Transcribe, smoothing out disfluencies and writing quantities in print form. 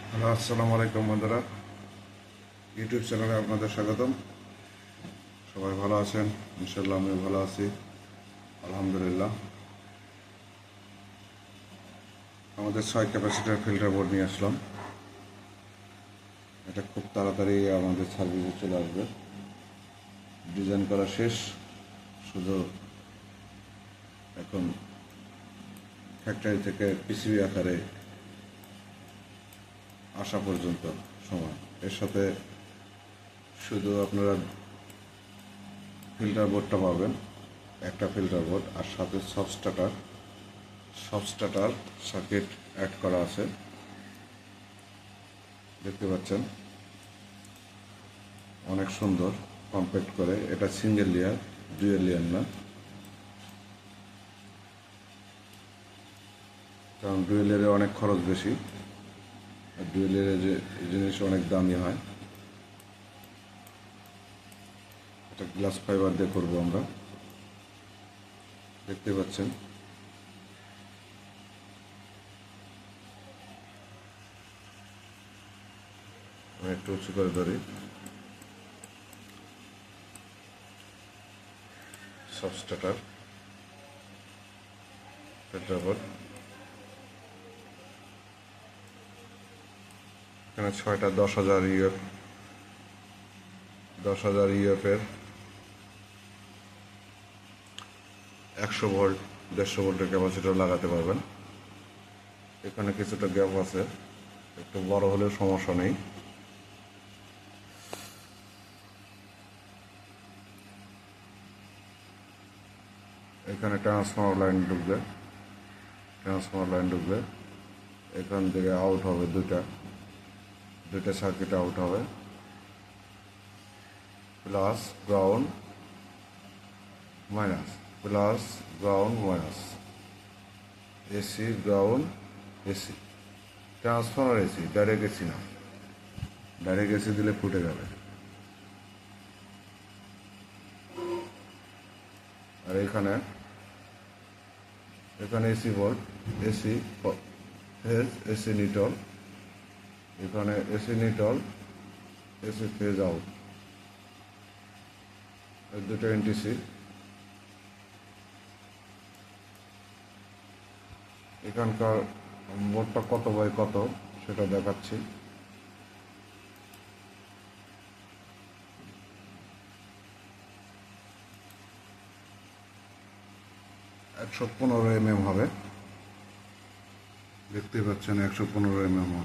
Hello, আসসালামু আলাইকুম বন্ধুরা। ইউটিউব চ্যানেলে আপনাদের স্বাগতম। সবাই ভালো আছেন? ইনশাল্লাহ আমি ভালো আছি, আলহামদুলিল্লাহ। আমাদের 6 ক্যাপাসিটার ফিল্টার বোর্ড নিয়ে আসলাম। এটা খুব তাড়াতাড়ি আমাদের সার্ভিসে চলে আসবে। ডিজাইন করা শেষ, শুধু এখন ফ্যাক্টরি থেকে পিসিবি আকারে আসা পর্যন্ত সময়। এর সাথে শুধু আপনারা ফিল্টার বোর্ডটা পাবেন, একটা ফিল্টার বোর্ড, আর সাথে সব স্টার্টার সার্কিট অ্যাড করা আছে, দেখতে পাচ্ছেন। অনেক সুন্দর কম্প্যাক্ট করে। এটা সিঙ্গেল লেয়ার, ডুয়েল লেয়ার না, কারণ ডুয়েল লেয়ারে অনেক খরচ বেশি, আর ডুয়েল লেয়ারে যে জিনিস অনেক দামি হয়। এটা গ্লাস ফাইবার দিয়ে করবো আমরা, দেখতে পাচ্ছেন। আমি একটু উঁচু করে ধরি। সাবস্টার্টার ফিল্টার বোর্ড, এখানে 6টা 10,000 ইউএফ, 10,000 ইউএফের 100 ভোল্ট 150 ভোল্টের ক্যাপাসিটার লাগাতে পারবেন। এখানে কিছুটা গ্যাপ আছে, একটু বড় হলেও সমস্যা নেই। এখানে ট্রান্সফর্মার লাইন ঢুকবে, এখান থেকে আউট হবে দুইটা সার্কিট আউট হবে, plus ground minus, plus ground minus, AC ground AC, transformer AC, direct AC না। ডাইরেক্ট এসি দিলে ফুটে যাবে। আর এখানে AC volt, AC phase, AC neutral, এখানে AC neutral, AC phase out, দুটো এনটিসি। এখানকার বোর্ডটা কত বাই কত সেটা দেখাচ্ছি। 115 mm হবে, দেখতে পাচ্ছেন 115 mm।